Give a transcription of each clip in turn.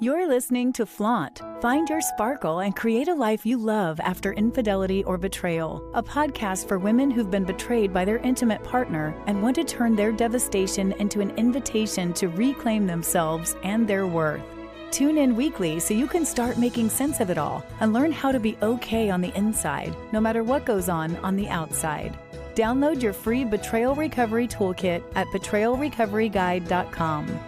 You're listening to Flaunt. Find your sparkle and create a life you love after infidelity or betrayal. A podcast for women who've been betrayed by their intimate partner and want to turn their devastation into an invitation to reclaim themselves and their worth. Tune in weekly so you can start making sense of it all and learn how to be okay on the inside, no matter what goes on the outside. Download your free Betrayal Recovery Toolkit at betrayalrecoveryguide.com.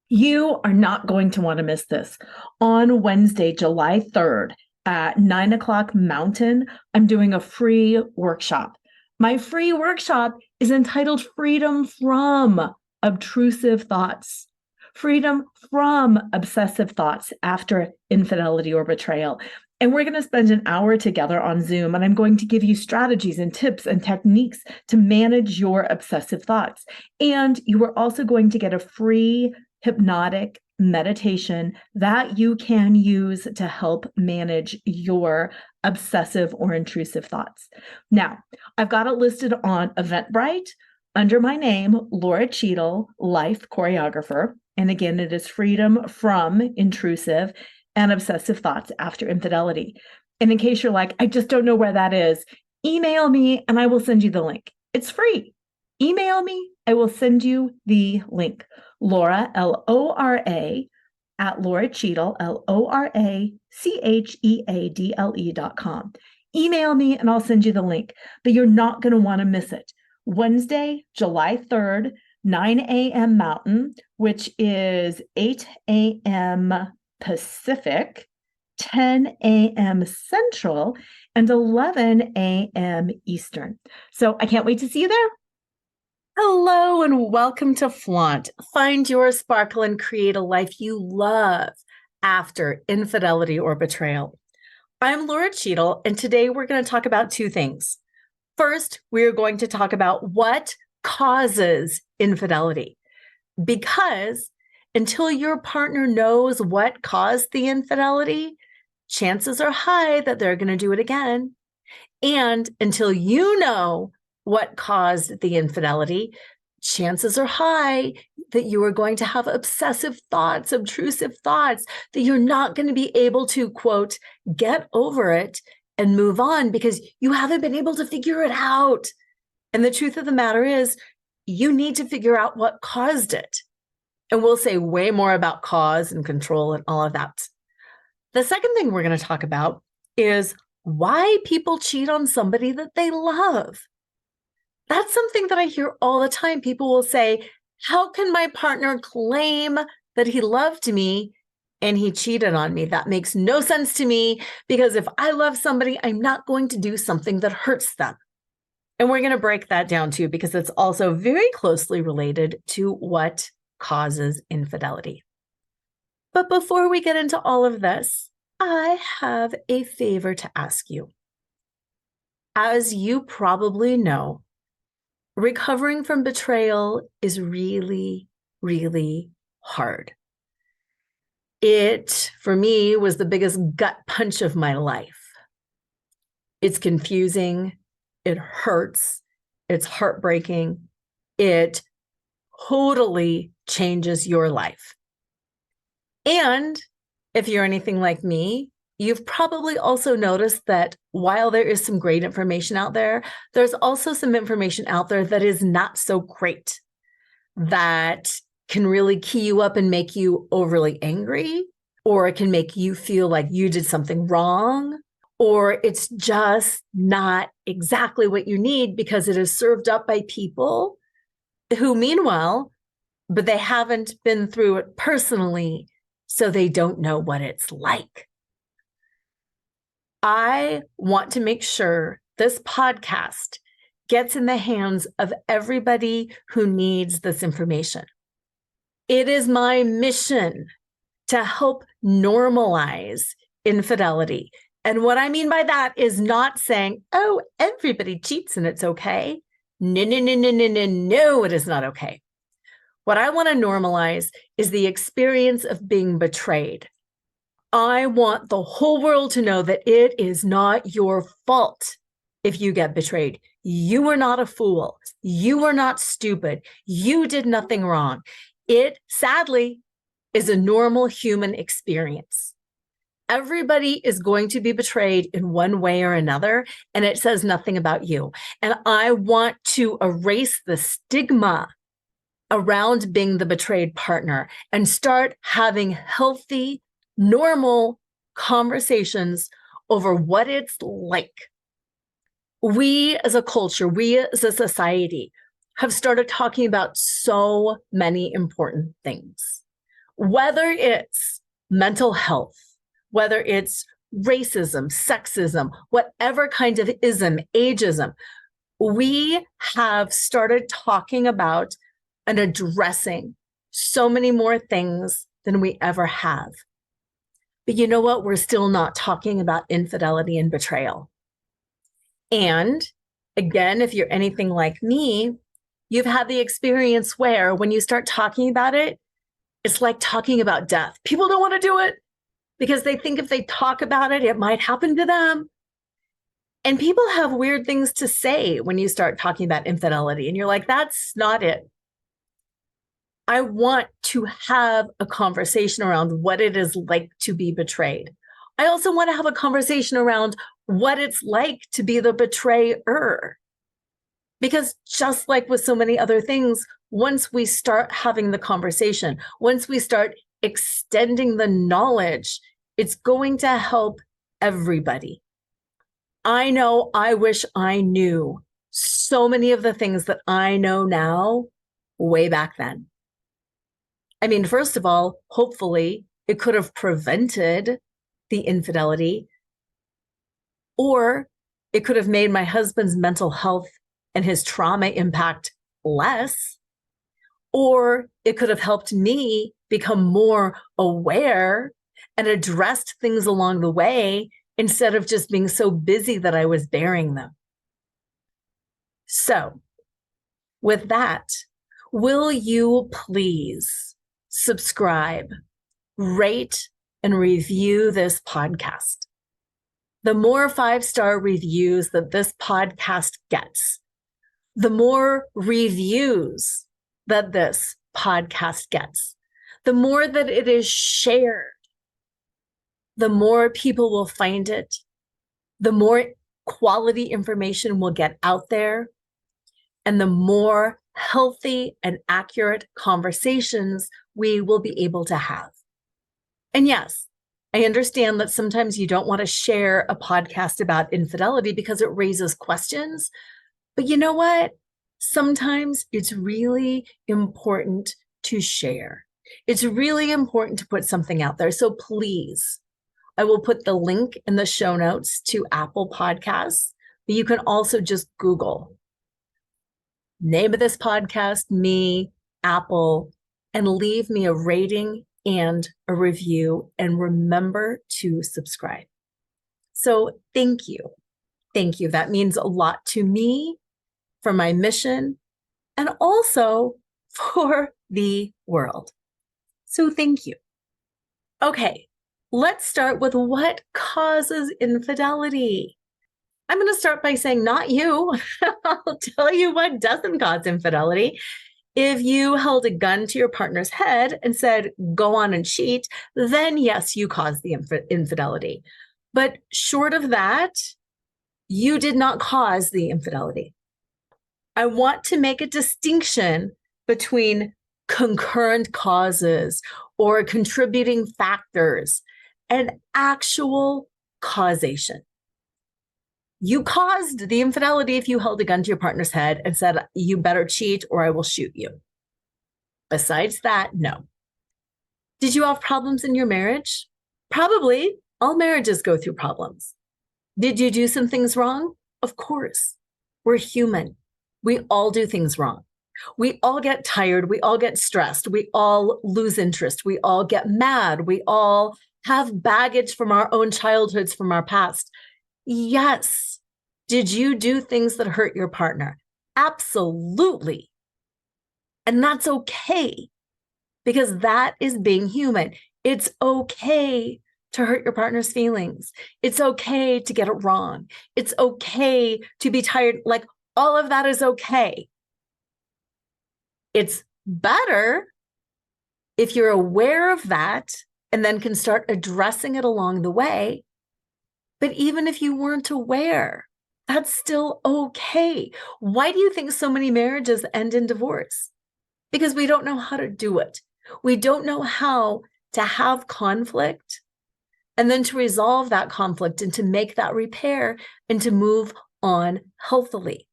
You are not going to want to miss this. On Wednesday, July 3rd at 9 o'clock Mountain, I'm doing a free workshop. My free workshop is entitled Freedom from Obtrusive Thoughts. Freedom from obsessive thoughts after infidelity or betrayal. And we're going to spend an hour together on Zoom, and I'm going to give you strategies and tips and techniques to manage your obsessive thoughts. And you are also going to get a free hypnotic meditation that you can use to help manage your obsessive or intrusive thoughts. Now, I've got it listed on Eventbrite under my name, Laura Cheadle-Life choreographer. And again, it is Freedom from Intrusive and Obsessive Thoughts After Infidelity. And in case you're like, I just don't know where that is, email me and I will send you the link. It's free. Email me. I will send you the link. Laura, L-O-R-A, at Laura Cheadle, LORACHEADLE.com. Email me and I'll send you the link, but you're not going to want to miss it. Wednesday, July 3rd, 9 a.m. Mountain, which is 8 a.m. Pacific, 10 a.m. Central, and 11 a.m. Eastern. So I can't wait to see you there. Hello and welcome to Flaunt. Find your sparkle and create a life you love after infidelity or betrayal. I'm Laura Cheadle, and today we're going to talk about two things. First, we're going to talk about what causes infidelity, because until your partner knows what caused the infidelity, chances are high that they're going to do it again. And until you know what caused the infidelity, chances are high that you are going to have obsessive thoughts, obtrusive thoughts, that you're not going to be able to, quote, get over it and move on because you haven't been able to figure it out. And the truth of the matter is, you need to figure out what caused it. And we'll say way more about cause and control and all of that. The second thing we're going to talk about is why people cheat on somebody that they love. That's something that I hear all the time. People will say, how can my partner claim that he loved me and he cheated on me? That makes no sense to me, because if I love somebody, I'm not going to do something that hurts them. And we're going to break that down too, because it's also very closely related to what causes infidelity. But before we get into all of this, I have a favor to ask you. As you probably know, recovering from betrayal is really, really hard. It, for me, was the biggest gut punch of my life. It's confusing. It hurts. It's heartbreaking. It totally changes your life. And if you're anything like me, you've probably also noticed that while there is some great information out there, there's also some information out there that is not so great, that can really key you up and make you overly angry, or it can make you feel like you did something wrong, or it's just not exactly what you need because it is served up by people who mean well, but they haven't been through it personally, so they don't know what it's like. I want to make sure this podcast gets in the hands of everybody who needs this information. It is my mission to help normalize infidelity. And what I mean by that is not saying, oh, everybody cheats and it's okay. No, it is not okay. What I want to normalize is the experience of being betrayed. I want the whole world to know that it is not your fault if you get betrayed. You were not a fool. You were not stupid. You did nothing wrong. It, sadly, is a normal human experience. Everybody is going to be betrayed in one way or another, and it says nothing about you. And I want to erase the stigma around being the betrayed partner and start having healthy, normal conversations over what it's like. We as a culture, we as a society have started talking about so many important things, whether it's mental health, whether it's racism, sexism, whatever kind of ism, ageism, we have started talking about and addressing so many more things than we ever have. But you know what? We're still not talking about infidelity and betrayal. And again, if you're anything like me, you've had the experience where when you start talking about it, it's like talking about death. People don't want to do it because they think if they talk about it, it might happen to them. And people have weird things to say when you start talking about infidelity. And you're like, that's not it. I want to have a conversation around what it is like to be betrayed. I also want to have a conversation around what it's like to be the betrayer. Because just like with so many other things, once we start having the conversation, once we start extending the knowledge, it's going to help everybody. I know I wish I knew so many of the things that I know now way back then. I mean, first of all, hopefully it could have prevented the infidelity, or it could have made my husband's mental health and his trauma impact less, or it could have helped me become more aware and addressed things along the way instead of just being so busy that I was bearing them. So, with that, will you please subscribe, rate, and review this podcast? The more 5-star reviews that this podcast gets, the more reviews that this podcast gets, the more that it is shared, the more people will find it, the more quality information will get out there, and the more healthy and accurate conversations we will be able to have. And yes, I understand that sometimes you don't want to share a podcast about infidelity because it raises questions. But you know what? Sometimes it's really important to share. It's really important to put something out there. So please, I will put the link in the show notes to Apple Podcasts, but you can also just Google name of this podcast, me, Apple, and leave me a rating and a review. And remember to subscribe. So thank you. Thank you. That means a lot to me, for my mission, and also for the world. So thank you. Okay, let's start with what causes infidelity. I'm going to start by saying not you. I'll tell you what doesn't cause infidelity. If you held a gun to your partner's head and said, go on and cheat, then yes, you caused the infidelity. But short of that, you did not cause the infidelity. I want to make a distinction between concurrent causes or contributing factors and actual causation. You caused the infidelity if you held a gun to your partner's head and said, you better cheat or I will shoot you. Besides that, no. Did you have problems in your marriage? Probably. All marriages go through problems. Did you do some things wrong? Of course. We're human. We all do things wrong. We all get tired. We all get stressed. We all lose interest. We all get mad. We all have baggage from our own childhoods, from our past. Yes. Did you do things that hurt your partner? Absolutely. And that's okay, because that is being human. It's okay to hurt your partner's feelings. It's okay to get it wrong. It's okay to be tired. Like, All of that is okay. It's better if you're aware of that and then can start addressing it along the way. But even if you weren't aware, that's still okay. Why do you think so many marriages end in divorce? Because we don't know how to do it. We don't know how to have conflict and then to resolve that conflict and to make that repair and to move on healthily.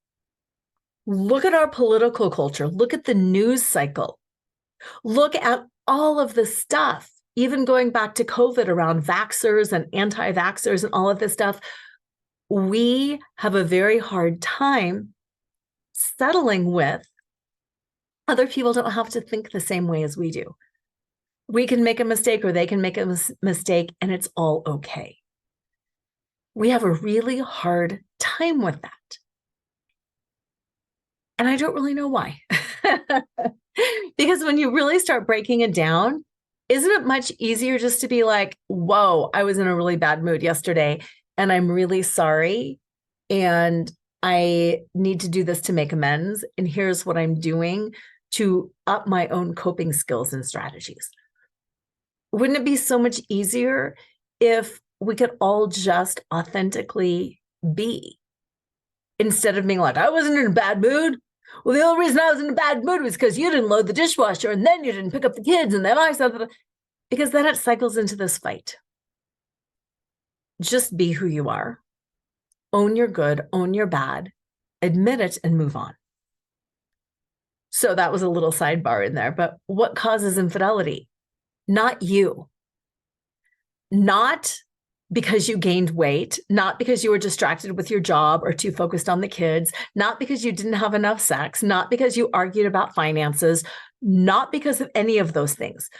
Look at our political culture. Look at the news cycle. Look at all of the stuff, even going back to COVID around vaxxers and anti-vaxxers and all of this stuff. We have a very hard time settling with other people don't have to think the same way as we do. We can make a mistake or they can make a mistake and it's all okay. We have a really hard time with that. And I don't really know why. Because when you really start breaking it down, isn't it much easier just to be like, whoa, I was in a really bad mood yesterday and I'm really sorry. And I need to do this to make amends. And here's what I'm doing to up my own coping skills and strategies. Wouldn't it be so much easier if we could all just authentically be instead of being like, I wasn't in a bad mood. Well, the only reason I was in a bad mood was because you didn't load the dishwasher and then you didn't pick up the kids and then I said, because then it cycles into this fight. Just be who you are. Own your good, own your bad, admit it and move on. So that was a little sidebar in there, but what causes infidelity? Not you. Not because you gained weight, not because you were distracted with your job or too focused on the kids, not because you didn't have enough sex, not because you argued about finances, not because of any of those things.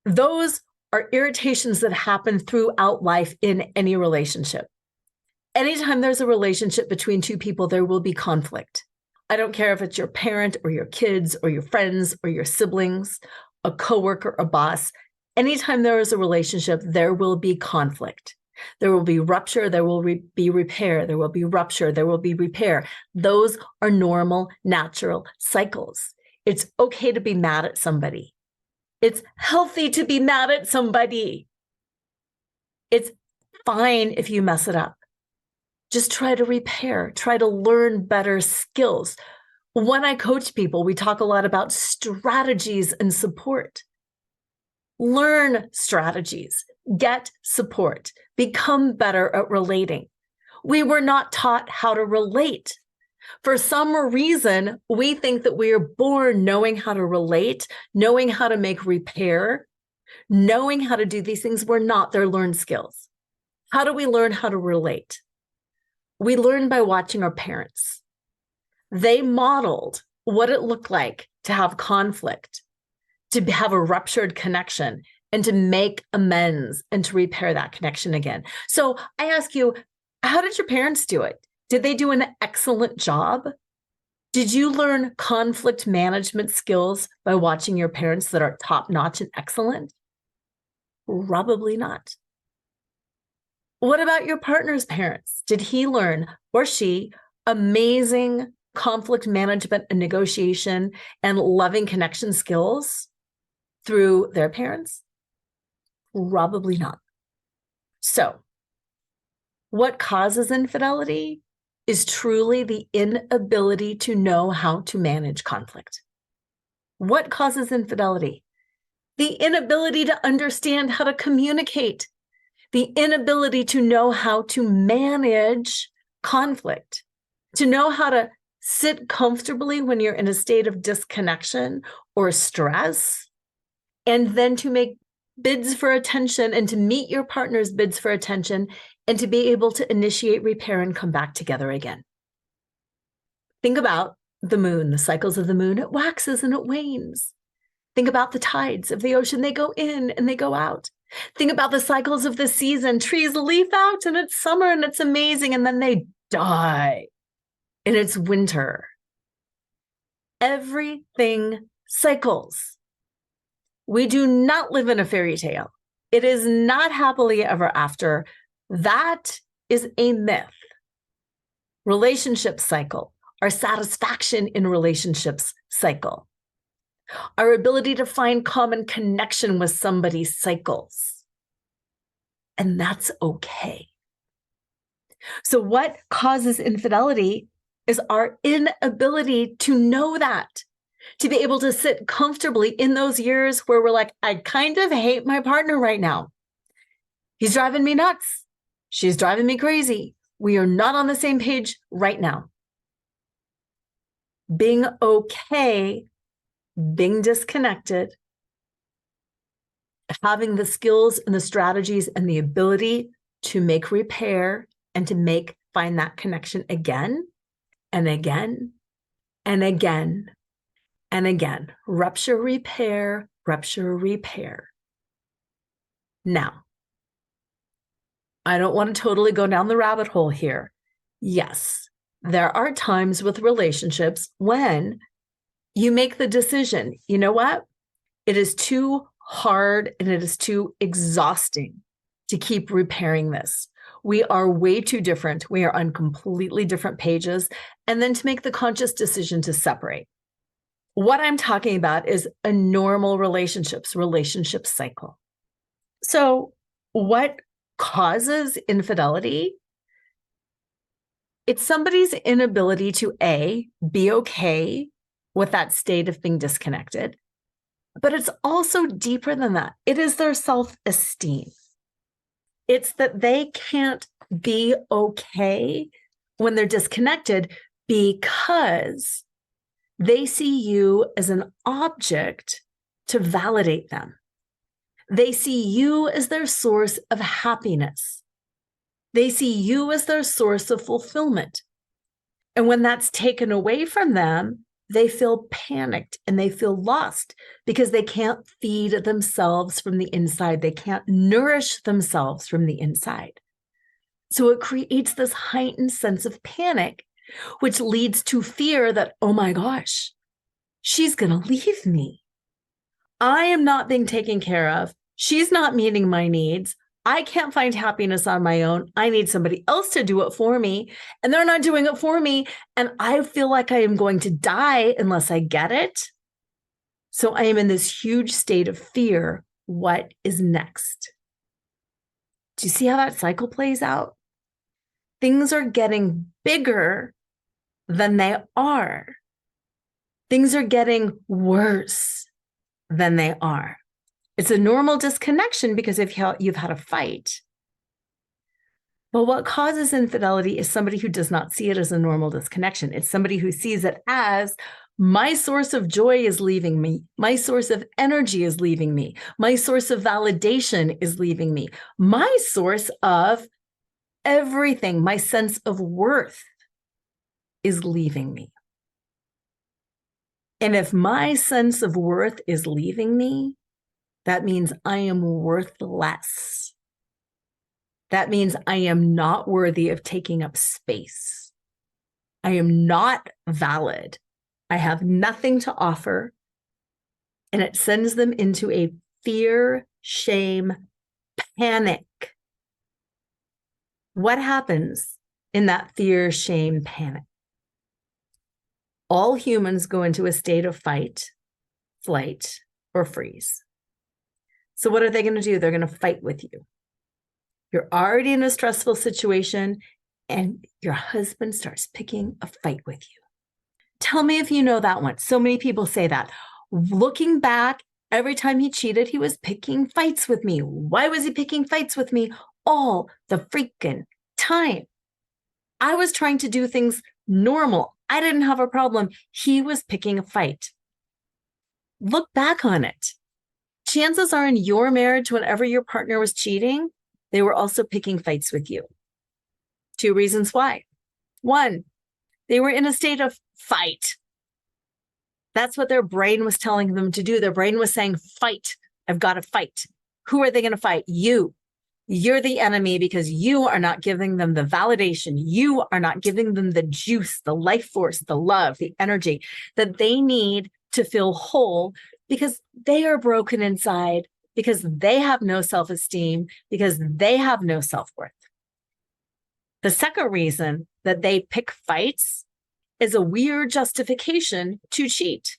Those are irritations that happen throughout life in any relationship. Anytime there's a relationship between two people, there will be conflict. I don't care if it's your parent or your kids or your friends or your siblings, a coworker, a boss. Anytime there is a relationship, there will be conflict. There will be rupture. There will be repair. There will be rupture. There will be repair. Those are normal, natural cycles. It's okay to be mad at somebody. It's healthy to be mad at somebody. It's fine if you mess it up. Just try to repair. Try to learn better skills. When I coach people, we talk a lot about strategies and support. Learn strategies, get support, become better at relating. We were not taught how to relate. For some reason, we think that we are born knowing how to relate, knowing how to make repair, knowing how to do these things. We're not. They're learned skills. How do we learn how to relate? We learn by watching our parents. They modeled what it looked like to have conflict, to have a ruptured connection, and to make amends and to repair that connection again. So I ask you, how did your parents do it? Did they do an excellent job? Did you learn conflict management skills by watching your parents that are top-notch and excellent? Probably not. What about your partner's parents? Did he learn, or she, amazing conflict management and negotiation and loving connection skills through their parents? Probably not. So, what causes infidelity is truly the inability to know how to manage conflict. What causes infidelity? The inability to understand how to communicate, the inability to know how to manage conflict, to know how to sit comfortably when you're in a state of disconnection or stress, and then to make bids for attention and to meet your partner's bids for attention and to be able to initiate repair and come back together again. Think about the moon, the cycles of the moon. It waxes and it wanes. Think about the tides of the ocean. They go in and they go out. Think about the cycles of the season. Trees leaf out and it's summer and it's amazing, and then they die and it's winter. Everything cycles. We do not live in a fairy tale. It is not happily ever after. That is a myth. Relationship cycle. our satisfaction in relationships cycle. Our ability to find common connection with somebody cycles. And that's okay. So what causes infidelity is our inability to know that, to be able to sit comfortably in those years where we're like, I kind of hate my partner right now. He's driving me nuts. She's driving me crazy. We are not on the same page right now. Being okay, being disconnected, having the skills and the strategies and the ability to make repair and to find that connection again and again and again and again. Rupture, repair, rupture, repair. Now, I don't want to totally go down the rabbit hole here. Yes, there are times with relationships when you make the decision, you know what? It is too hard and it is too exhausting to keep repairing this. We are way too different. We are on completely different pages. And then to make the conscious decision to separate. What I'm talking about is a normal relationship cycle. So what causes infidelity? It's somebody's inability to A, be okay with that state of being disconnected, but it's also deeper than that. It is their self-esteem. It's that they can't be okay when they're disconnected because they see you as an object to validate them. They see you as their source of happiness. They see you as their source of fulfillment. And when that's taken away from them, they feel panicked and they feel lost because they can't feed themselves from the inside. They can't nourish themselves from the inside. So it creates this heightened sense of panic, which leads to fear that, oh my gosh, she's going to leave me. I am not being taken care of. She's not meeting my needs. I can't find happiness on my own. I need somebody else to do it for me. And they're not doing it for me. And I feel like I am going to die unless I get it. So I am in this huge state of fear. What is next? Do you see how that cycle plays out? Things are getting bigger than they are. Things are getting worse than they are. It's a normal disconnection because if you've had a fight. But what causes infidelity is somebody who does not see it as a normal disconnection. It's somebody who sees it as my source of joy is leaving me. My source of energy is leaving me. My source of validation is leaving me. My source of everything, my sense of worth is leaving me. And if my sense of worth is leaving me, that means I am worthless. That means I am not worthy of taking up space. I am not valid. I have nothing to offer. And it sends them into a fear, shame, panic. What happens in that fear, shame, panic? All humans go into a state of fight, flight, or freeze. So what are they going to do? They're going to fight with you. You're already in a stressful situation and your husband starts picking a fight with you. Tell me if you know that one. So many people say that. Looking back, every time he cheated, he was picking fights with me. Why was he picking fights with me all the freaking time? I was trying to do things normal. I didn't have a problem. He was picking a fight. Look back on it. Chances are in your marriage, whenever your partner was cheating, they were also picking fights with you. 2 reasons why. 1, they were in a state of fight. That's what their brain was telling them to do. Their brain was saying, fight. I've got to fight. Who are they going to fight? You. You're the enemy because you are not giving them the validation. You are not giving them the juice, the life force, the love, the energy that they need to feel whole because they are broken inside, because they have no self-esteem, because they have no self-worth. The second reason that they pick fights is a weird justification to cheat.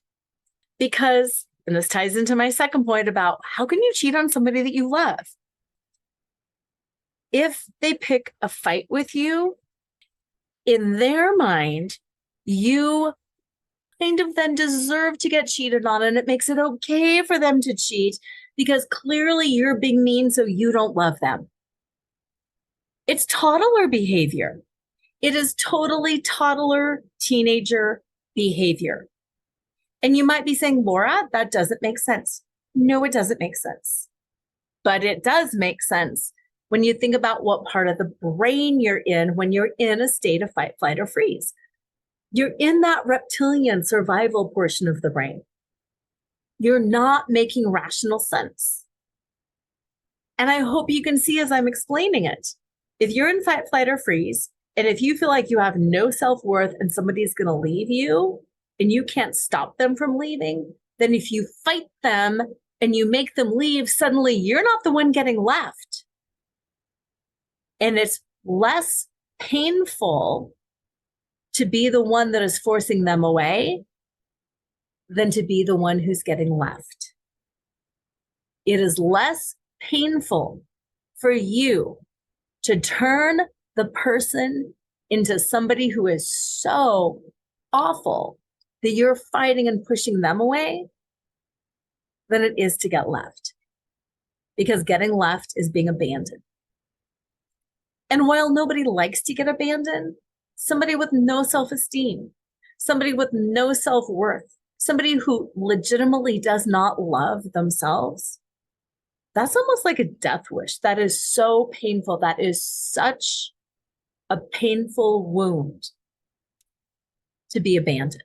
Because, and this ties into my second point about how can you cheat on somebody that you love? If they pick a fight with you, in their mind, you kind of then deserve to get cheated on, and it makes it okay for them to cheat because clearly you're being mean, so you don't love them. It's toddler behavior. It is totally toddler teenager behavior. And you might be saying, Laura, that doesn't make sense. No, it doesn't make sense. But it does make sense when you think about what part of the brain you're in when you're in a state of fight, flight, or freeze. You're in that reptilian survival portion of the brain. You're not making rational sense. And I hope you can see as I'm explaining it. If you're in fight, flight, or freeze, and if you feel like you have no self-worth and somebody's going to leave you and you can't stop them from leaving, then if you fight them and you make them leave, suddenly you're not the one getting left. And it's less painful to be the one that is forcing them away than to be the one who's getting left. It is less painful for you to turn the person into somebody who is so awful that you're fighting and pushing them away than it is to get left. Because getting left is being abandoned. And while nobody likes to get abandoned, somebody with no self-esteem, somebody with no self-worth, somebody who legitimately does not love themselves, that's almost like a death wish. That is so painful. That is such a painful wound to be abandoned.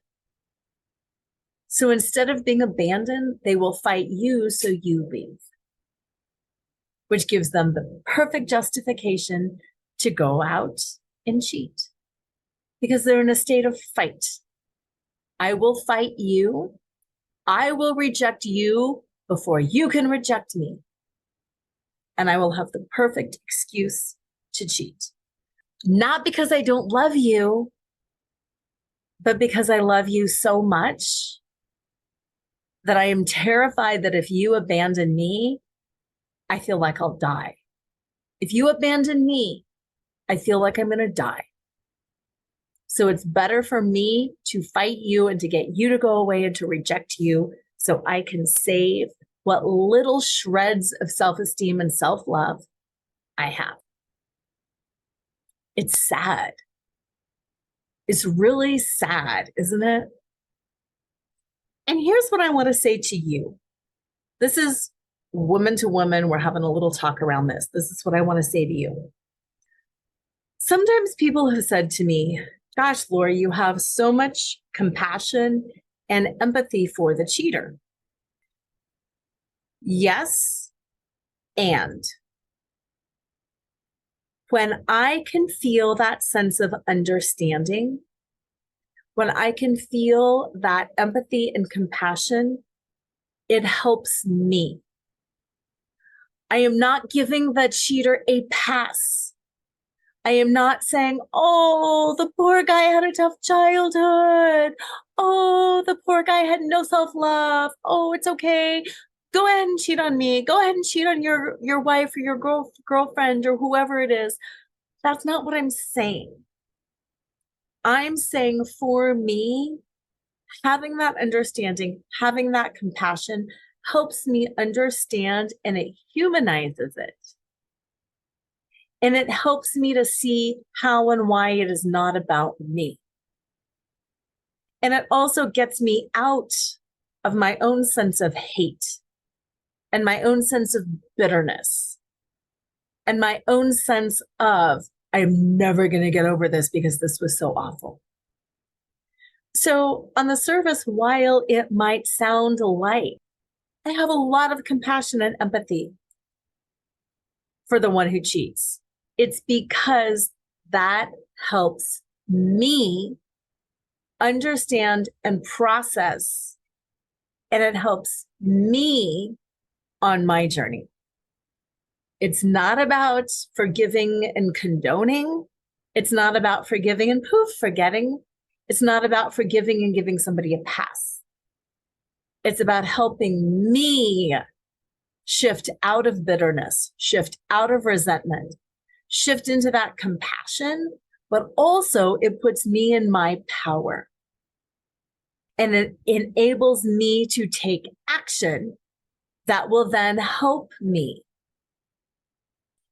So instead of being abandoned, they will fight you so you leave, which gives them the perfect justification to go out and cheat because they're in a state of fight. I will fight you. I will reject you before you can reject me. And I will have the perfect excuse to cheat. Not because I don't love you, but because I love you so much that I am terrified that if you abandon me, I feel like I'll die. If you abandon me, I feel like I'm going to die. So it's better for me to fight you and to get you to go away and to reject you so I can save what little shreds of self-esteem and self-love I have. It's sad. It's really sad, isn't it? And here's what I want to say to you. This is woman to woman. We're having a little talk around this. This is what I want to say to you. Sometimes people have said to me, gosh, Laura, you have so much compassion and empathy for the cheater. Yes, and when I can feel that sense of understanding, when I can feel that empathy and compassion, it helps me. I am not giving the cheater a pass. I am not saying, oh, the poor guy had a tough childhood. Oh, the poor guy had no self-love. Oh, it's okay. Go ahead and cheat on me. Go ahead and cheat on your wife or your girlfriend or whoever it is. That's not what I'm saying. I'm saying for me, having that understanding, having that compassion helps me understand, and it humanizes it. And it helps me to see how and why it is not about me. And it also gets me out of my own sense of hate and my own sense of bitterness and my own sense of, I'm never going to get over this because this was so awful. So on the surface, while it might sound light, I have a lot of compassion and empathy for the one who cheats. It's because that helps me understand and process, and it helps me on my journey. It's not about forgiving and condoning. It's not about forgiving and poof, forgetting. It's not about forgiving and giving somebody a pass. It's about helping me shift out of bitterness, shift out of resentment, shift into that compassion, but also it puts me in my power. And it enables me to take action that will then help me.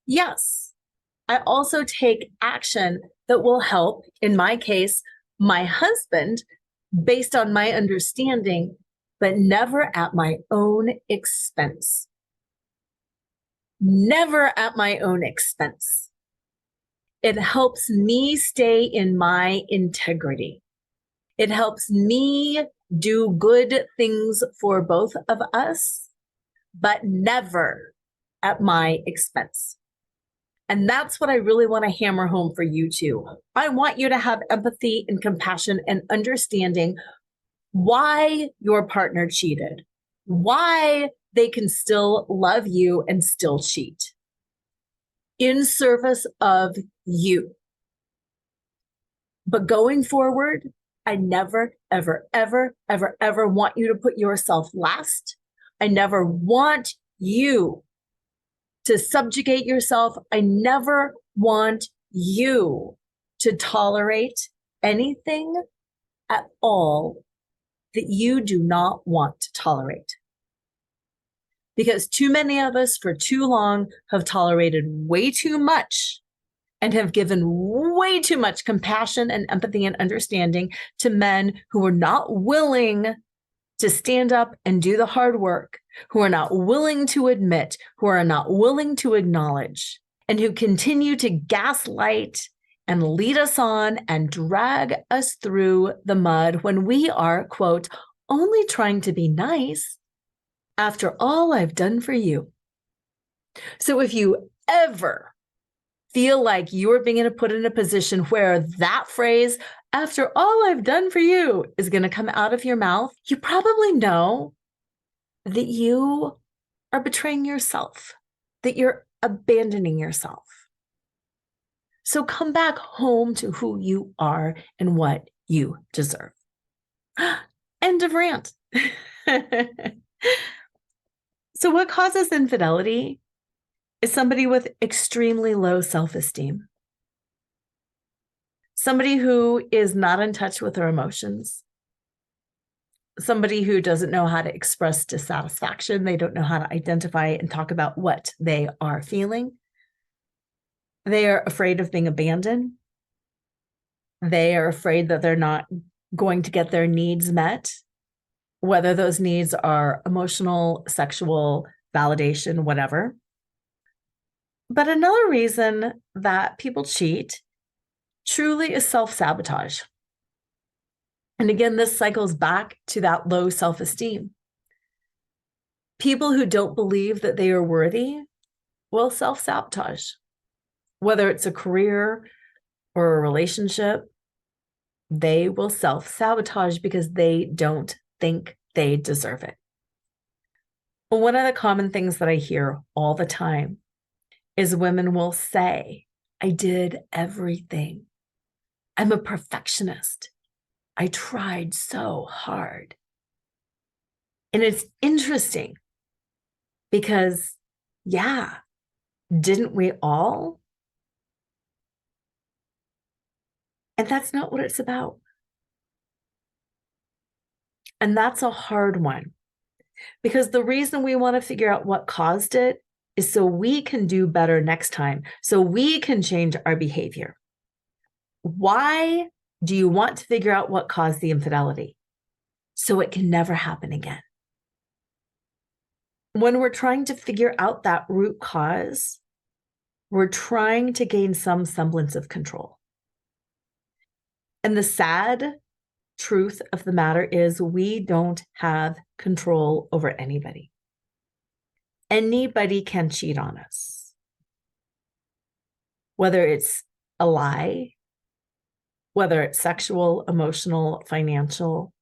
Yes, I also take action that will help, in my case, my husband, based on my understanding, but never at my own expense. Never at my own expense. It helps me stay in my integrity. It helps me do good things for both of us, but never at my expense. And that's what I really want to hammer home for you too. I want you to have empathy and compassion and understanding why your partner cheated, why they can still love you and still cheat in service of you. But going forward, I never, ever, ever, ever, ever want you to put yourself last. I never want you to subjugate yourself. I never want you to tolerate anything at all that you do not want to tolerate. Because too many of us for too long have tolerated way too much and have given way too much compassion and empathy and understanding to men who are not willing to stand up and do the hard work, who are not willing to admit, who are not willing to acknowledge, and who continue to gaslight and lead us on and drag us through the mud when we are, quote, only trying to be nice after all I've done for you. So if you ever feel like you're being put in a position where that phrase, after all I've done for you, is going to come out of your mouth, you probably know that you are betraying yourself, that you're abandoning yourself. So come back home to who you are and what you deserve. End of rant. So what causes infidelity is somebody with extremely low self-esteem. Somebody who is not in touch with their emotions. Somebody who doesn't know how to express dissatisfaction. They don't know how to identify and talk about what they are feeling. They are afraid of being abandoned. They are afraid that they're not going to get their needs met, whether those needs are emotional, sexual, validation, whatever. But another reason that people cheat truly is self-sabotage. And again, this cycles back to that low self-esteem. People who don't believe that they are worthy will self-sabotage, whether it's a career or a relationship. They will self-sabotage because they don't think they deserve it. One of the common things that I hear all the time is women will say, I did everything. I'm a perfectionist. I tried so hard. And it's interesting because, yeah, didn't we all? And that's not what it's about. And that's a hard one, because the reason we want to figure out what caused it is so we can do better next time, so we can change our behavior. Why do you want to figure out what caused the infidelity? So it can never happen again. When we're trying to figure out that root cause, we're trying to gain some semblance of control. And the sad truth of the matter is we don't have control over anybody. Anybody can cheat on us. Whether it's a lie, whether it's sexual, emotional, financial,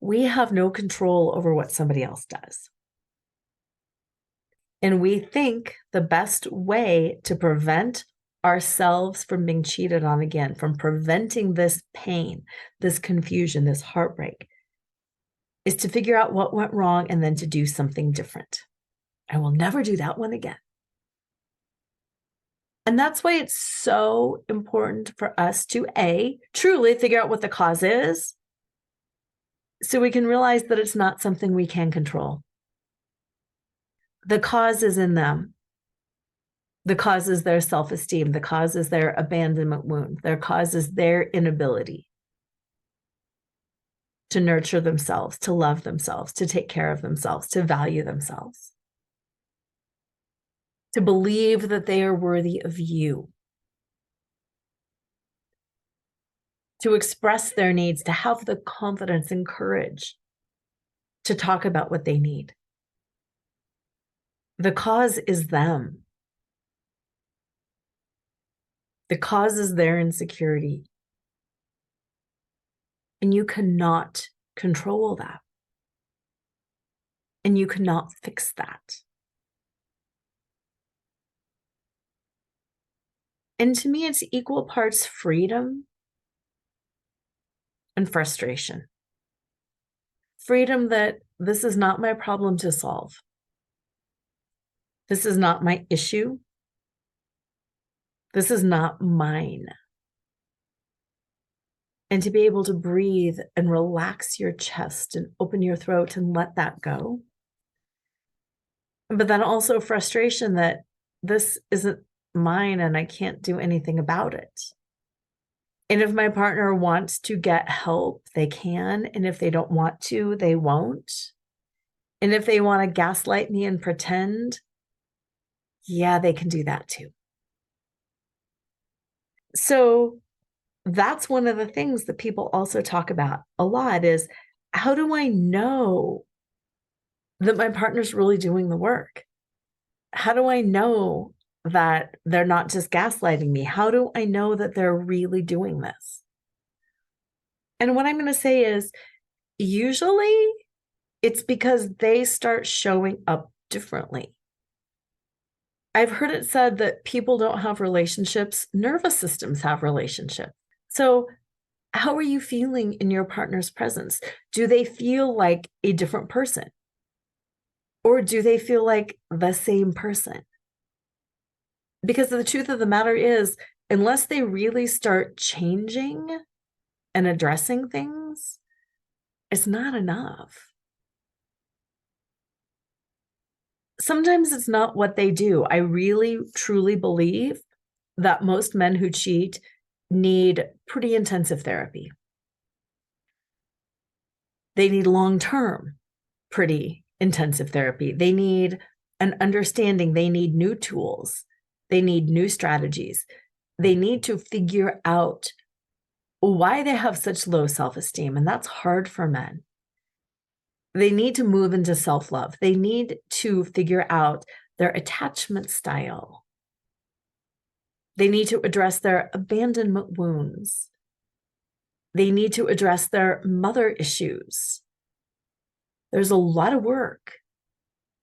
we have no control over what somebody else does. And we think the best way to prevent ourselves from being cheated on again, from preventing this pain, this confusion, this heartbreak, is to figure out what went wrong and then to do something different. I will never do that one again. And that's why it's so important for us to truly figure out what the cause is, so we can realize that it's not something we can control. The cause is in them. The cause is their self-esteem. The cause is their abandonment wound. Their cause is their inability to nurture themselves, to love themselves, to take care of themselves, to value themselves, to believe that they are worthy of you, to express their needs, to have the confidence and courage to talk about what they need. The cause is them. The cause is their insecurity. And you cannot control that. And you cannot fix that. And to me, it's equal parts freedom and frustration. Freedom that this is not my problem to solve. This is not my issue. This is not mine. And to be able to breathe and relax your chest and open your throat and let that go. But then also frustration that this isn't mine and I can't do anything about it. And if my partner wants to get help, they can. And if they don't want to, they won't. And if they want to gaslight me and pretend, yeah, they can do that too. So that's one of the things that people also talk about a lot is, how do I know that my partner's really doing the work? How do I know that they're not just gaslighting me? How do I know that they're really doing this? And what I'm going to say is, usually it's because they start showing up differently. I've heard it said that people don't have relationships, nervous systems have relationships. So how are you feeling in your partner's presence? Do they feel like a different person? Or do they feel like the same person? Because the truth of the matter is, unless they really start changing and addressing things, it's not enough. Sometimes it's not what they do. I really, truly believe that most men who cheat need pretty intensive therapy. They need long-term, pretty intensive therapy. They need an understanding. They need new tools. They need new strategies. They need to figure out why they have such low self-esteem, and that's hard for men. They need to move into self-love. They need to figure out their attachment style. They need to address their abandonment wounds. They need to address their mother issues. There's a lot of work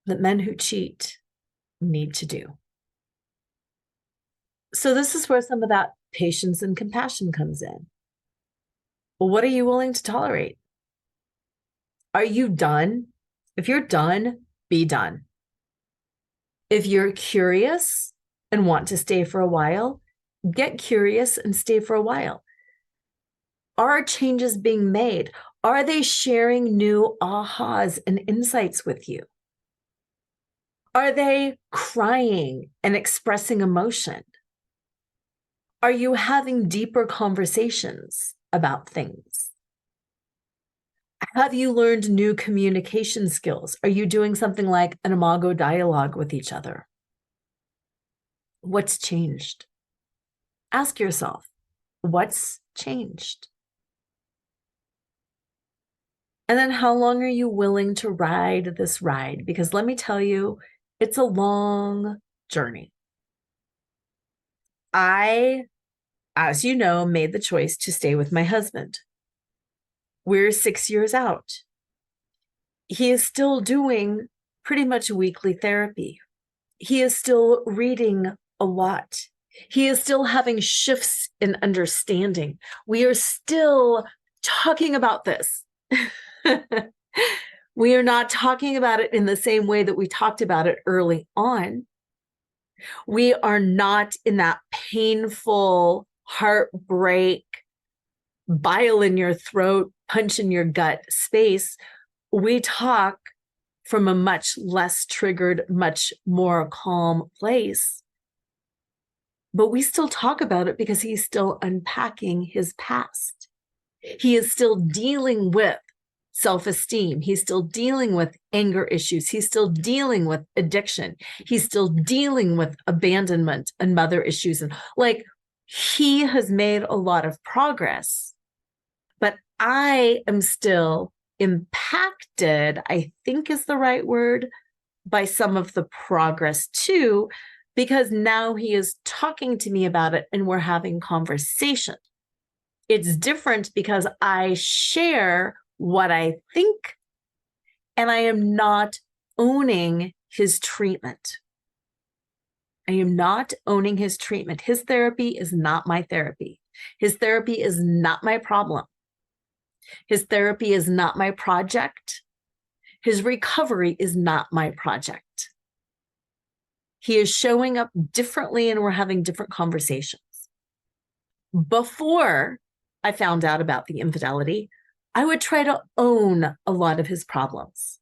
that men who cheat need to do. So this is where some of that patience and compassion comes in. Well, what are you willing to tolerate? Are you done? If you're done, be done. If you're curious and want to stay for a while, get curious and stay for a while. Are changes being made? Are they sharing new ahas and insights with you? Are they crying and expressing emotion? Are you having deeper conversations about things? Have you learned new communication skills? Are you doing something like an imago dialogue with each other? What's changed? Ask yourself, what's changed? And then how long are you willing to ride this ride? Because let me tell you, it's a long journey. I, as you know, made the choice to stay with my husband. We're 6 years out. He is still doing pretty much weekly therapy. He is still reading a lot. He is still having shifts in understanding. We are still talking about this. We are not talking about it in the same way that we talked about it early on. We are not in that painful heartbreak, bile in your throat, punch in your gut space. We talk from a much less triggered, much more calm place. But we still talk about it because he's still unpacking his past. He is still dealing with self-esteem. He's still dealing with anger issues. He's still dealing with addiction. He's still dealing with abandonment and mother issues. And like, he has made a lot of progress, but I am still impacted, I think is the right word, by some of the progress too, because now he is talking to me about it and we're having conversation. It's different because I share what I think and I am not owning his treatment. I am not owning his treatment. His therapy is not my therapy. His therapy is not my problem. His therapy is not my project. His recovery is not my project. He is showing up differently and we're having different conversations. Before I found out about the infidelity, I would try to own a lot of his problems.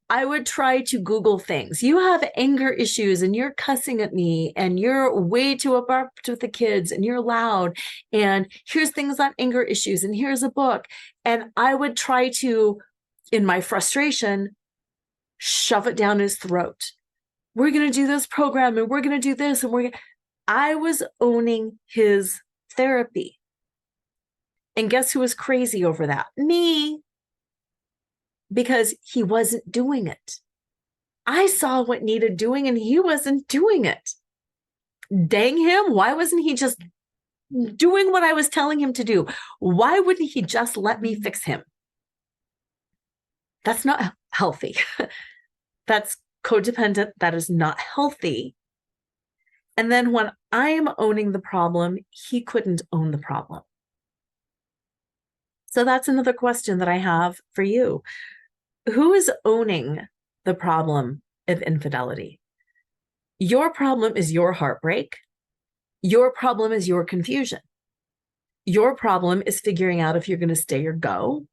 I would try to Google things. You have anger issues and you're cussing at me and you're way too abrupt with the kids and you're loud. And here's things on anger issues and here's a book. And I would try to, in my frustration, shove it down his throat. We're going to do this program and we're going to do this. And I was owning his therapy. And guess who was crazy over that? Me. Because he wasn't doing it. I saw what needed doing and he wasn't doing it. Dang him. Why wasn't he just doing what I was telling him to do? Why wouldn't he just let me fix him? That's not healthy. That's codependent. That is not healthy. And then when I'm owning the problem, he couldn't own the problem. So that's another question that I have for you. Who is owning the problem of infidelity? Your problem is your heartbreak. Your problem is your confusion. Your problem is figuring out if you're going to stay or go.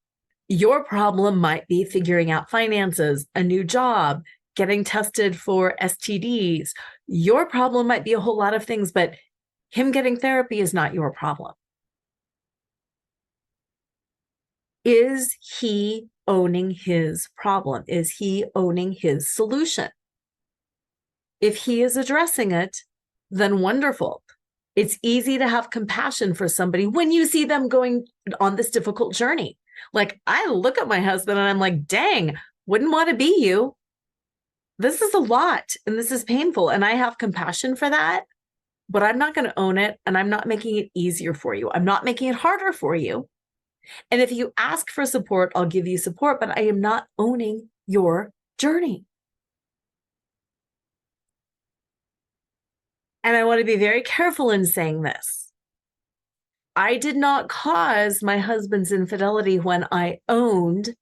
Your problem might be figuring out finances, a new job, getting tested for STDs. Your problem might be a whole lot of things, but him getting therapy is not your problem. Is he owning his problem? Is he owning his solution? If he is addressing it, then wonderful. It's easy to have compassion for somebody when you see them going on this difficult journey. Like, I look at my husband and I'm like, dang, wouldn't want to be you. This is a lot and this is painful. And I have compassion for that, but I'm not going to own it. And I'm not making it easier for you. I'm not making it harder for you. And if you ask for support, I'll give you support, but I am not owning your journey. And I want to be very careful in saying this. I did not cause my husband's infidelity when I owned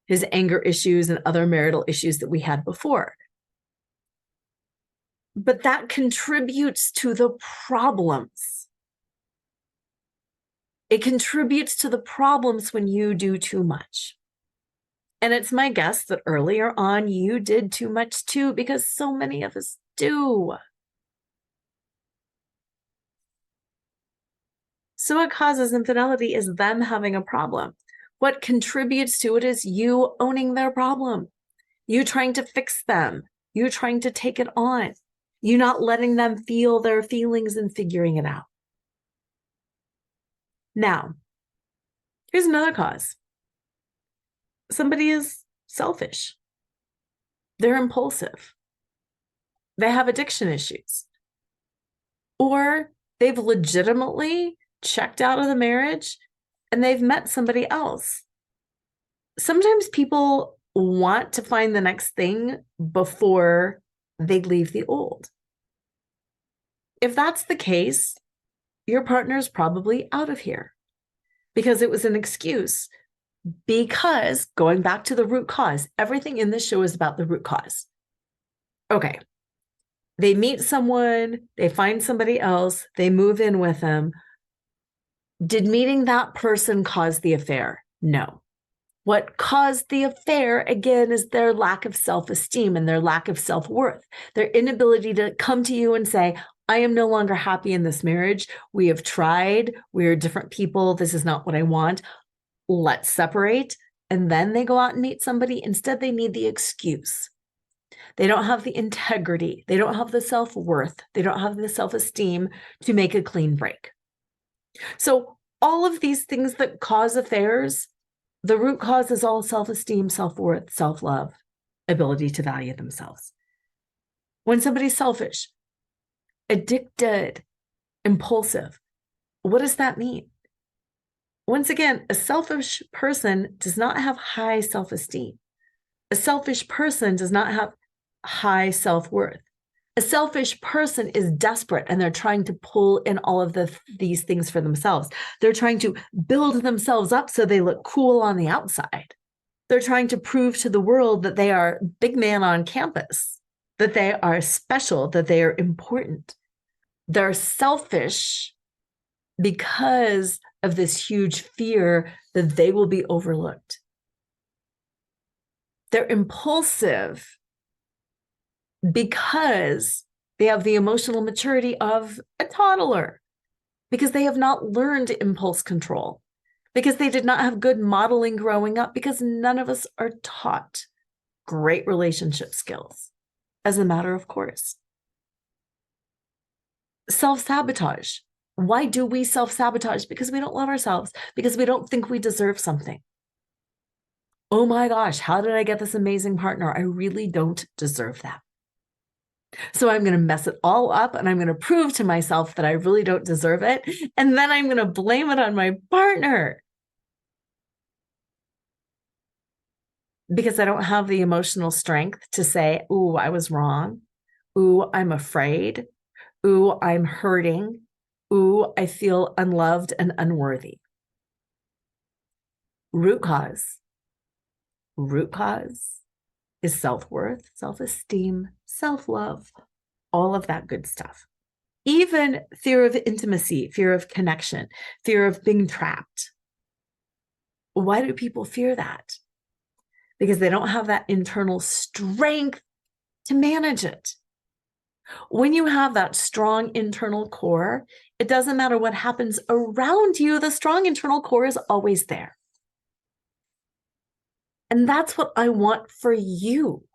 his anger issues and other marital issues that we had before. But that contributes to the problems. It contributes to the problems when you do too much. And it's my guess that earlier on you did too much too, because so many of us do. So what causes infidelity is them having a problem. What contributes to it is you owning their problem. You trying to fix them. You trying to take it on. You not letting them feel their feelings and figuring it out. Now, here's another cause. Somebody is selfish. They're impulsive. They have addiction issues. Or they've legitimately checked out of the marriage and they've met somebody else. Sometimes people want to find the next thing before they leave the old. If that's the case, your partner is probably out of here because it was an excuse. Because going back to the root cause, everything in this show is about the root cause. Okay. They meet someone, they find somebody else, they move in with them. Did meeting that person cause the affair? No. What caused the affair, again, is their lack of self-esteem and their lack of self-worth, their inability to come to you and say, I am no longer happy in this marriage. We have tried. We're different people. This is not what I want. Let's separate. And then they go out and meet somebody. Instead, they need the excuse. They don't have the integrity. They don't have the self-worth. They don't have the self-esteem to make a clean break. So all of these things that cause affairs, the root cause is all self-esteem, self-worth, self-love, ability to value themselves. When somebody's selfish, addicted, impulsive, what does that mean? Once again, a selfish person does not have high self-esteem. A selfish person does not have high self-worth. A selfish person is desperate and they're trying to pull in all of these things for themselves. They're trying to build themselves up so they look cool on the outside. They're trying to prove to the world that they are big man on campus, that they are special, that they are important. They're selfish because of this huge fear that they will be overlooked. They're impulsive because they have the emotional maturity of a toddler, because they have not learned impulse control, because they did not have good modeling growing up, because none of us are taught great relationship skills as a matter of course. Self-sabotage. Why do we self-sabotage? Because we don't love ourselves, because we don't think we deserve something. Oh my gosh, how did I get this amazing partner? I really don't deserve that. So I'm going to mess it all up and I'm going to prove to myself that I really don't deserve it. And then I'm going to blame it on my partner because I don't have the emotional strength to say, ooh, I was wrong. Ooh, I'm afraid. Ooh, I'm hurting. Ooh, I feel unloved and unworthy. Root cause. Root cause is self-worth, self-esteem, self-love, all of that good stuff. Even fear of intimacy, fear of connection, fear of being trapped. Why do people fear that? Because they don't have that internal strength to manage it. When you have that strong internal core, it doesn't matter what happens around you, the strong internal core is always there. And that's what I want for you.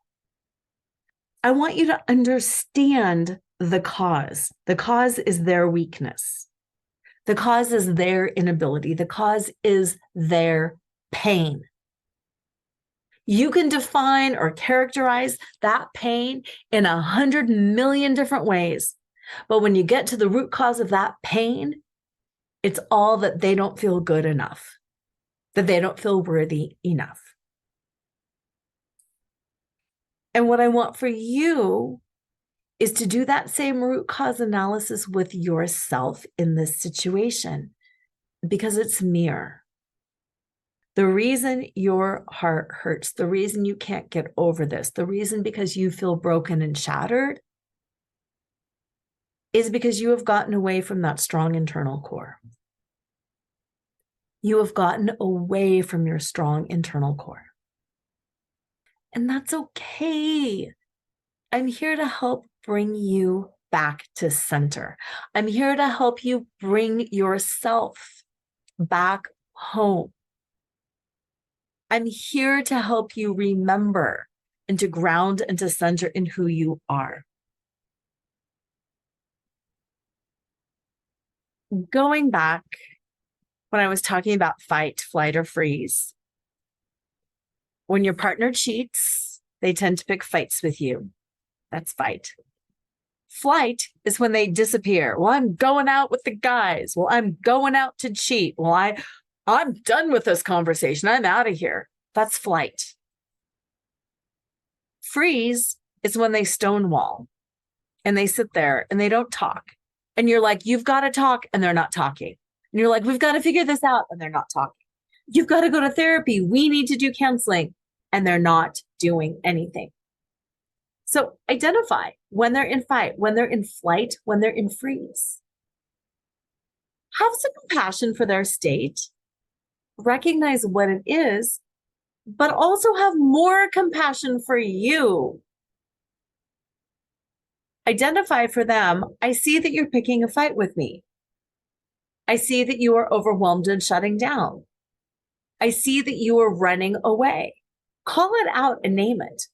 I want you to understand the cause. The cause is their weakness. The cause is their inability. The cause is their pain. You can define or characterize that pain in 100 million different ways. But when you get to the root cause of that pain, it's all that they don't feel good enough, that they don't feel worthy enough. And what I want for you is to do that same root cause analysis with yourself in this situation, because it's mirror. The reason your heart hurts, the reason you can't get over this, the reason because you feel broken and shattered is because you have gotten away from that strong internal core. You have gotten away from your strong internal core. And that's okay. I'm here to help bring you back to center. I'm here to help you bring yourself back home. I'm here to help you remember and to ground and to center in who you are. Going back when I was talking about fight, flight, or freeze, when your partner cheats, they tend to pick fights with you. That's fight. Flight is when they disappear. Well, I'm going out with the guys. Well, I'm going out to cheat. Well, I'm done with this conversation. I'm out of here. That's flight. Freeze is when they stonewall and they sit there and they don't talk And you're like, you've got to talk, and they're not talking. And you're like, we've got to figure this out, and they're not talking. You've got to go to therapy. We need to do counseling, and they're not doing anything. So identify when they're in fight, when they're in flight, when they're in freeze. Have some compassion for their state. Recognize what it is, but also have more compassion for you. Identify for them, I see that you're picking a fight with me. I see that you are overwhelmed and shutting down. I see that you are running away. Call it out and name it.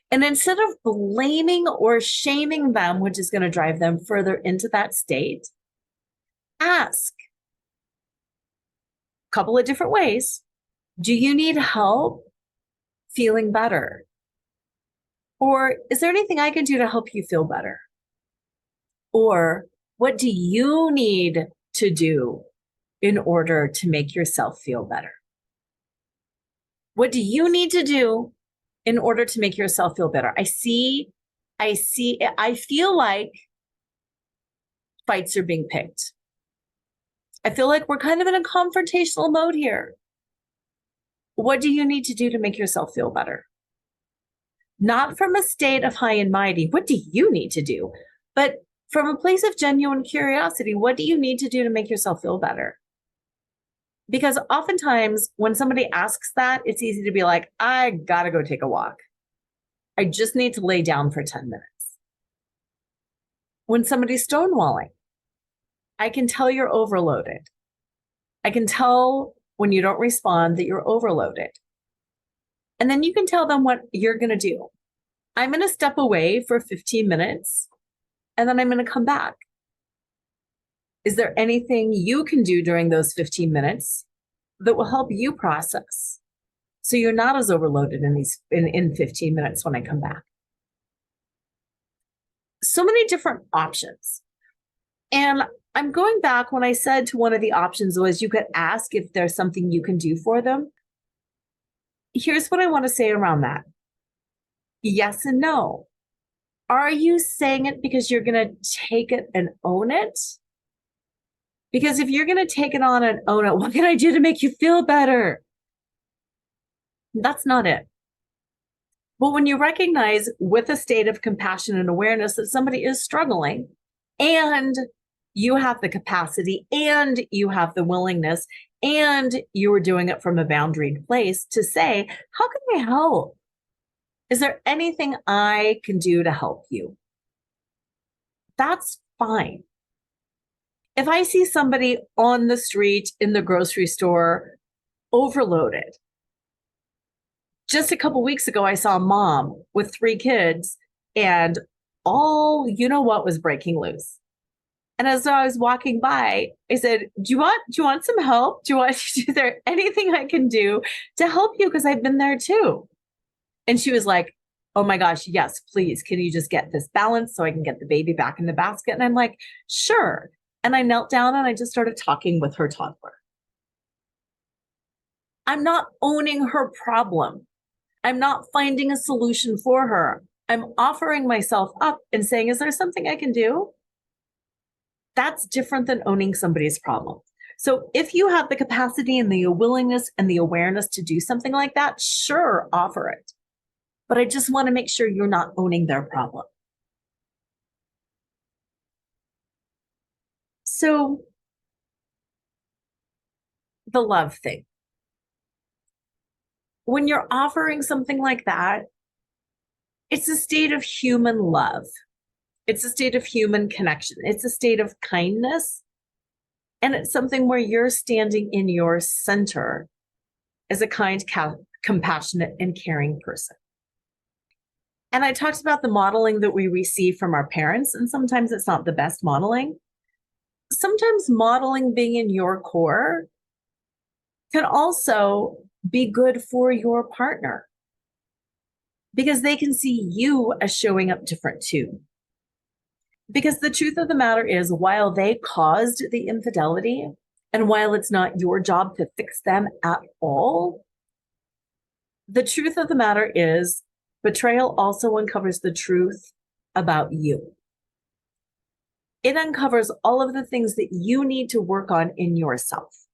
And instead of blaming or shaming them, which is going to drive them further into that state, ask a couple of different ways. Do you need help feeling better? Or is there anything I can do to help you feel better? Or what do you need to do in order to make yourself feel better? What do you need to do in order to make yourself feel better? I feel like fights are being picked. I feel like we're kind of in a confrontational mode here. What do you need to do to make yourself feel better? Not from a state of high and mighty, what do you need to do? But from a place of genuine curiosity, what do you need to do to make yourself feel better? Because oftentimes when somebody asks that, it's easy to be like, I gotta go take a walk. I just need to lay down for 10 minutes. When somebody's stonewalling, I can tell you're overloaded. I can tell when you don't respond that you're overloaded. And then you can tell them what you're going to do. I'm going to step away for 15 minutes, and then I'm going to come back. Is there anything you can do during those 15 minutes that will help you process so you're not as overloaded in 15 minutes when I come back? So many different options. And I'm going back when I said to one of the options was you could ask if there's something you can do for them. Here's what I want to say around that. Yes and no. Are you saying it because you're going to take it and own it? Because if you're going to take it on and own it, what can I do to make you feel better? That's not it. But when you recognize with a state of compassion and awareness that somebody is struggling and you have the capacity and you have the willingness and you are doing it from a boundaried place to say, how can I help? Is there anything I can do to help you? That's fine. If I see somebody on the street, in the grocery store, overloaded. Just a couple weeks ago, I saw a mom with 3 kids and all you know what was breaking loose. And as I was walking by, I said, do you want some help? Is there anything I can do to help you? Because I've been there too. And she was like, oh my gosh, yes, please. Can you just get this balance so I can get the baby back in the basket? And I'm like, sure. And I knelt down and I just started talking with her toddler. I'm not owning her problem. I'm not finding a solution for her. I'm offering myself up and saying, is there something I can do? That's different than owning somebody's problem. So if you have the capacity and the willingness and the awareness to do something like that, sure, offer it. But I just want to make sure you're not owning their problem. So the love thing. When you're offering something like that, it's a state of human love. It's a state of human connection. It's a state of kindness. And it's something where you're standing in your center as a kind, compassionate, and caring person. And I talked about the modeling that we receive from our parents, and sometimes it's not the best modeling. Sometimes modeling being in your core can also be good for your partner because they can see you as showing up different too. Because the truth of the matter is, while they caused the infidelity, and while it's not your job to fix them at all, the truth of the matter is, betrayal also uncovers the truth about you. It uncovers all of the things that you need to work on in yourself.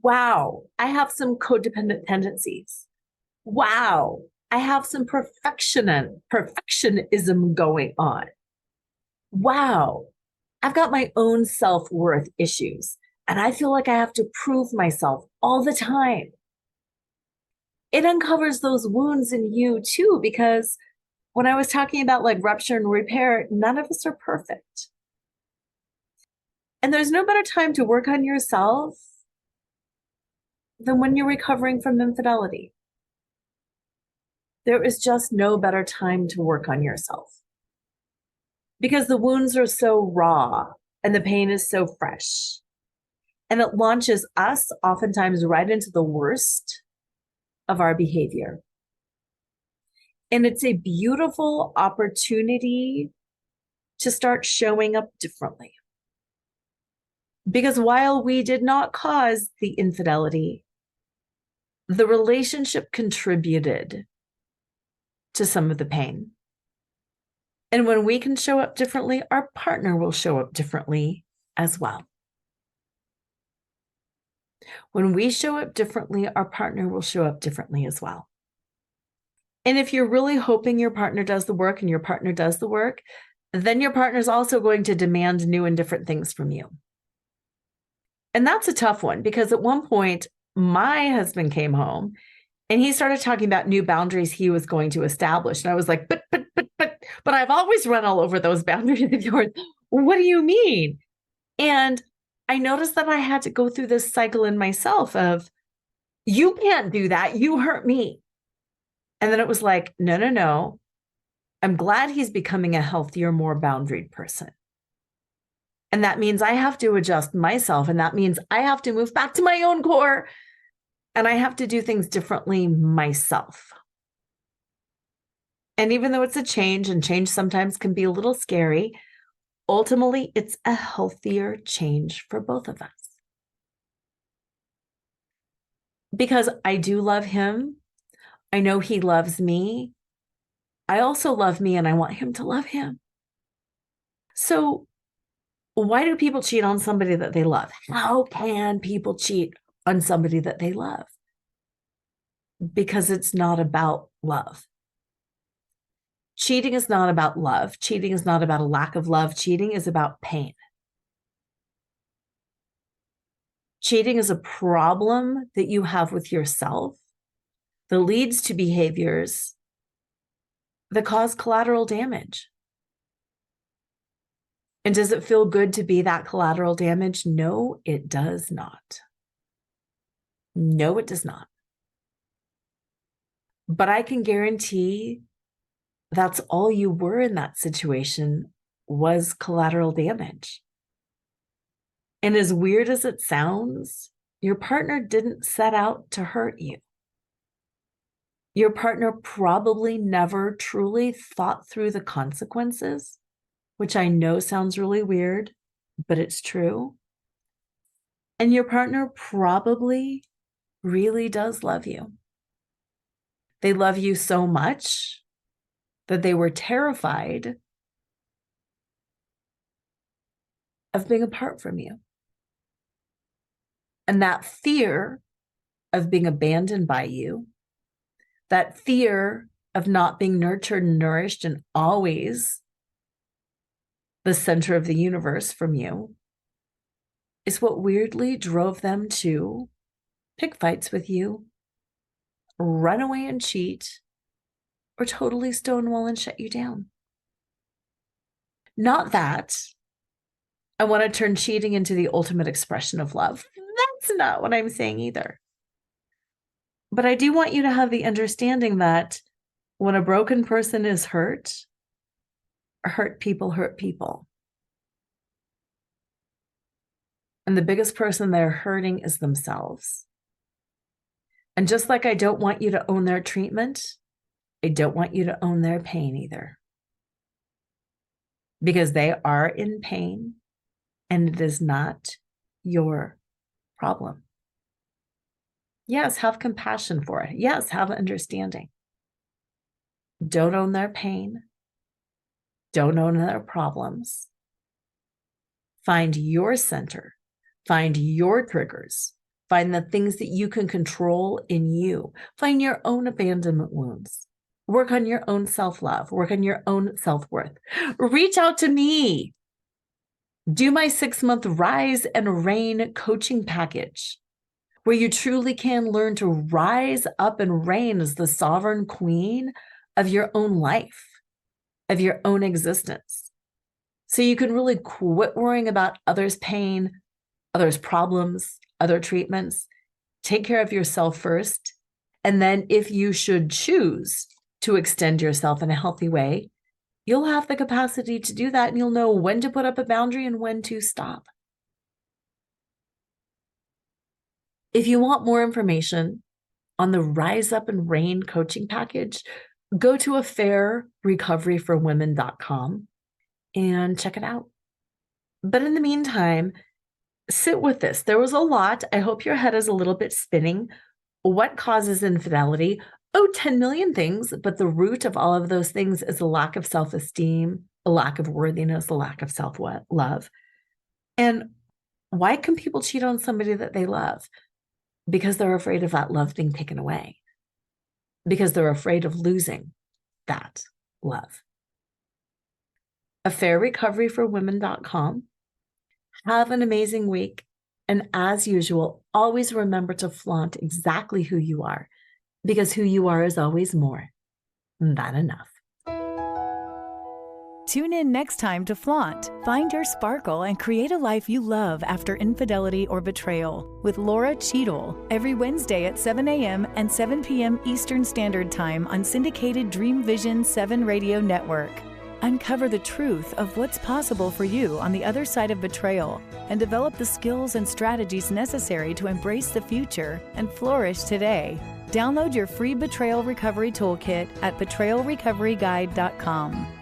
Wow, I have some codependent tendencies. Wow, I have some perfectionism going on. Wow, I've got my own self-worth issues, and I feel like I have to prove myself all the time. It uncovers those wounds in you too, because when I was talking about like rupture and repair, none of us are perfect. And there's no better time to work on yourself than when you're recovering from infidelity. There is just no better time to work on yourself because the wounds are so raw and the pain is so fresh. And it launches us oftentimes right into the worst of our behavior. And it's a beautiful opportunity to start showing up differently. Because while we did not cause the infidelity, the relationship contributed to some of the pain. And when we can show up differently, our partner will show up differently as well. When we show up differently, our partner will show up differently as well. And if you're really hoping your partner does the work and your partner does the work, then your partner is also going to demand new and different things from you. And that's a tough one because at one point, my husband came home and he started talking about new boundaries he was going to establish. And I was like, but I've always run all over those boundaries of yours. What do you mean? And I noticed that I had to go through this cycle in myself of, you can't do that. You hurt me. And then it was like, no. I'm glad he's becoming a healthier, more boundaried person. And that means I have to adjust myself. And that means I have to move back to my own core. And I have to do things differently myself. And even though it's a change, and change sometimes can be a little scary, ultimately, it's a healthier change for both of us. Because I do love him. I know he loves me. I also love me and I want him to love him. So why do people cheat on somebody that they love? How can people cheat on somebody that they love? Because it's not about love. Cheating is not about love. Cheating is not about a lack of love. Cheating is about pain. Cheating is a problem that you have with yourself that leads to behaviors that cause collateral damage. And does it feel good to be that collateral damage? No, it does not. No, it does not. But I can guarantee that's all you were in that situation was collateral damage. And as weird as it sounds, your partner didn't set out to hurt you. Your partner probably never truly thought through the consequences, which I know sounds really weird, but it's true. And your partner probably really does love you. They love you so much that they were terrified of being apart from you. And that fear of being abandoned by you, that fear of not being nurtured and nourished and always the center of the universe from you, is what weirdly drove them to pick fights with you, run away and cheat, or totally stonewall and shut you down. Not that I want to turn cheating into the ultimate expression of love. That's not what I'm saying either. But I do want you to have the understanding that when a broken person is hurt people hurt people. And the biggest person they're hurting is themselves. And just like I don't want you to own their treatment, I don't want you to own their pain either. Because they are in pain and it is not your problem. Yes, have compassion for it. Yes, have understanding. Don't own their pain. Don't own their problems. find your center, find your triggers, find the things that you can control in you, find your own abandonment wounds, work on your own self-love, work on your own self-worth. Reach out to me. Do my 6-month Rise and Reign coaching package, where you truly can learn to rise up and reign as the sovereign queen of your own life, of your own existence. So you can really quit worrying about others' pain, others' problems, other treatments. Take care of yourself first. And then if you should choose to extend yourself in a healthy way, you'll have the capacity to do that, and you'll know when to put up a boundary and when to stop. If you want more information on the Rise Up and Reign coaching package, go to affairrecoveryforwomen.com and check it out. But in the meantime, sit with this. There was a lot. I hope your head is a little bit spinning. What causes infidelity? 10 million things, but the root of all of those things is a lack of self-esteem, a lack of worthiness, a lack of self-love. And why can people cheat on somebody that they love? Because they're afraid of that love being taken away. Because they're afraid of losing that love. affairrecoveryforwomen.com. Have an amazing week. And as usual, always remember to flaunt exactly who you are, because who you are is always more than enough. Tune in next time to Flaunt, find your sparkle, and create a life you love after infidelity or betrayal with Laura Cheadle every Wednesday at 7 a.m. and 7 p.m. Eastern Standard Time on syndicated Dream Vision 7 radio network. Uncover the truth of what's possible for you on the other side of betrayal and develop the skills and strategies necessary to embrace the future and flourish today. Download your free Betrayal Recovery Toolkit at betrayalrecoveryguide.com.